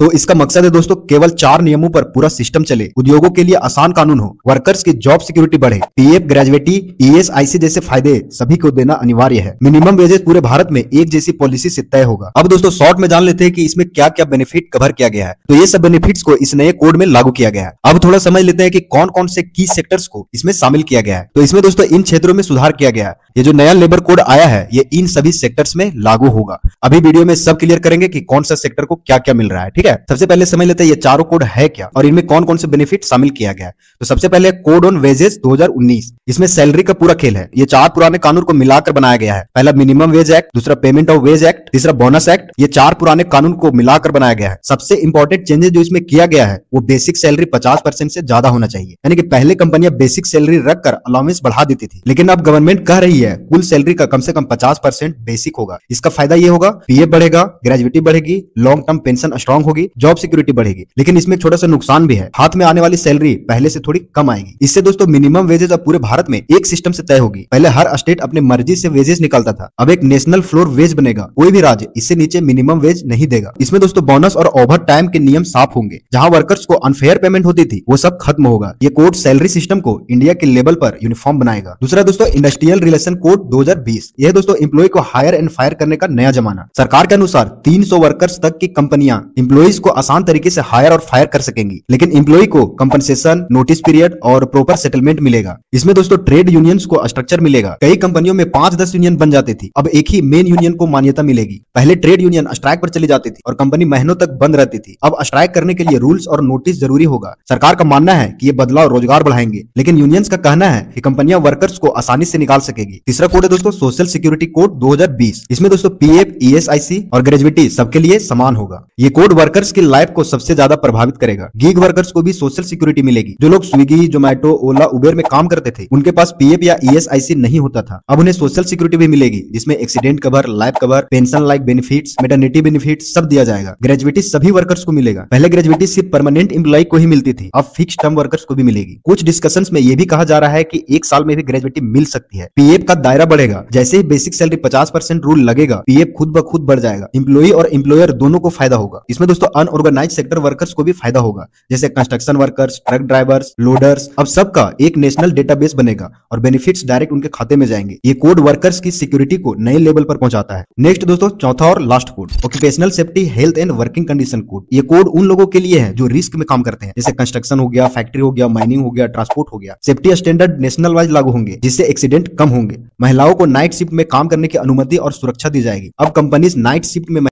तो इसका मकसद है दोस्तों केवल 4 नियमों पर पूरा सिस्टम चले, उद्योगों के लिए आसान कानून हो, वर्कर्स की जॉब सिक्योरिटी बढ़े, पीएफ, ग्रेजुएटी, ईएसआईसी जैसे फायदे सभी को देना अनिवार्य है। मिनिमम वेजेस पूरे भारत में एक जैसी पॉलिसी से तय होगा। अब दोस्तों शॉर्ट में जान लेते हैं कि इसमें क्या क्या बेनिफिट कवर किया गया है। तो ये सब बेनिफिट्स को इस नए कोड में लागू किया गया है। अब थोड़ा समझ लेते हैं कि कौन कौन से की सेक्टर्स को इसमें शामिल किया गया है। तो इसमें दोस्तों इन क्षेत्रों में सुधार किया गया है। ये जो नया लेबर कोड आया है ये इन सभी सेक्टर्स में लागू होगा। अभी वीडियो में सब क्लियर करेंगे कि कौन सा सेक्टर को क्या क्या मिल रहा है। ठीक है, सबसे पहले समझ लेते हैं ये चारों कोड है क्या और इनमें कौन कौन से बेनिफिट शामिल किया गया है। तो सबसे पहले कोड ऑन वेजेस 2019, इसमें सैलरी का पूरा खेल है। ये 4 पुराने कानून को मिलाकर बनाया गया है। पहला मिनिमम वेज एक्ट, दूसरा पेमेंट ऑफ वेज एक्ट, तीसरा बोनस एक्ट। ये 4 पुराने कानून को मिलाकर बनाया गया है। सबसे इंपॉर्टेंट चेंजेस जो इसमें किया गया है वो बेसिक सैलरी 50% से ज्यादा होना चाहिए। यानी कि पहले कंपनियां बेसिक सैलरी रखकर अलाउंस बढ़ा देती थी, लेकिन अब गवर्नमेंट कह रही है कुल सैलरी का कम से कम 50% बेसिक होगा। इसका फायदा ये होगा पीएफ बढ़ेगा, ग्रेजुएटी बढ़ेगी, लॉन्ग टर्म पेंशन स्ट्रांग होगी, जॉब सिक्योरिटी बढ़ेगी। लेकिन इसमें एक छोटा सा नुकसान भी है, हाथ में आने वाली सैलरी पहले से थोड़ी कम आएगी। इससे दोस्तों मिनिमम वेजेस अब पूरे भारत में एक सिस्टम से तय होगी। पहले हर स्टेट अपने मर्जी से वेजेस निकालता था, अब एक नेशनल फ्लोर वेज बनेगा। कोई भी राज्य इससे नीचे मिनिमम वेज नहीं देगा। इसमें दोस्तों बोनस और ओवर टाइम के नियम साफ होंगे। जहां वर्कर्स को अनफेयर पेमेंट होती थी वो सब खत्म होगा। ये कोड सैलरी सिस्टम को इंडिया के लेवल पर यूनिफॉर्म बनाएगा। दूसरा दोस्तों इंडस्ट्रियल रिलेशन कोड 2020, यह दोस्तों एम्प्लॉय को हायर एंड फायर करने का नया जमाना। सरकार के अनुसार 300 वर्कर्स तक की कंपनियां एम्प्लॉइज को आसान तरीके से हायर और फायर कर सकेंगी, लेकिन एम्प्लॉय को कंपनसेशन, नोटिस पीरियड और प्रॉपर सेटलमेंट मिलेगा। इसमें दोस्तों ट्रेड यूनियंस को स्ट्रक्चर मिलेगा। कई कंपनियों में 5-10 यूनियन बन जाती थी, अब एक ही मेन यूनियन को मान्यता मिलेगी। पहले ट्रेड यूनियन स्ट्राइक पर चली जाती थी और कंपनी महीनों तक बंद रहती थी। अब स्ट्राइक करने के लिए रूल्स और नोटिस जरूरी होगा। सरकार का मानना है कि ये बदलाव रोजगार बढ़ाएंगे, लेकिन यूनियंस का कहना है कि कंपनियां वर्कर्स को आसानी से निकाल सकेगी। तीसरा कोड है दोस्तों सोशल सिक्योरिटी कोड 2020, इसमें दोस्तों पीएफ, ईएसआईसी और ग्रेजुएटी सबके लिए समान होगा। ये कोड वर्कर्स की लाइफ को सबसे ज्यादा प्रभावित करेगा। गिग वर्कर्स को भी सोशल सिक्योरिटी मिलेगी। जो लोग स्विगी, जोमेटो, ओला, उबेर में काम करते थे उनके पास पीएफ या ईएसआईसी नहीं होता था, अब उन्हें सोशल सिक्योरिटी भी मिलेगी, जिसमें accident cover, life cover, pension like benefits, maternity benefits सब दिया जाएगा। ग्रेजुएटी सभी वर्कर्स को मिलेगा। पहले ग्रेजुएटी सिर्फ परमानेंट एम्प्लॉय को ही मिलती थी, अब फिक्स टर्म वर्कर्स को भी मिलेगी। कुछ डिस्कशंस में यह भी कहा जा रहा है कि 1 साल में भी ग्रेजुएटी मिल सकती है। पीएफ का दायरा बढ़ेगा। जैसे ही बेसिक सैलरी 50% रूल लगेगा, पीएफ खुद ब खुद बढ़ जाएगा। एम्प्लॉय और एम्प्लॉयर दोनों को फायदा होगा। इसमें दोस्तों अनऑर्गेनाइज्ड सेक्टर वर्कर्स को भी फायदा होगा, जैसे construction workers, truck drivers, loaders. अब सबका एक नेशनल डेटाबेस बनेगा और बेनिफिट्स डायरेक्ट उनके खाते में जाएंगे। ये कोड वर्कर्स की सिक्योरिटी को नए लेवल पर पहुंचाता है। नेक्स्ट दोस्तों चौथा और last code occupational safety, health and working condition code. ये कोड उन लोगों के लिए है जो रिस्क में काम करते हैं, जैसे कंस्ट्रक्शन हो गया, फैक्ट्री हो गया, माइनिंग हो गया, ट्रांसपोर्ट हो गया। सेफ्टी स्टैंडर्ड नेशनल वाइज लागू होंगे, जिससे एक्सीडेंट कम होंगे। महिलाओं को नाइट शिफ्ट में काम करने की अनुमति और सुरक्षा दी जाएगी। अब कंपनीज नाइट शिफ्ट में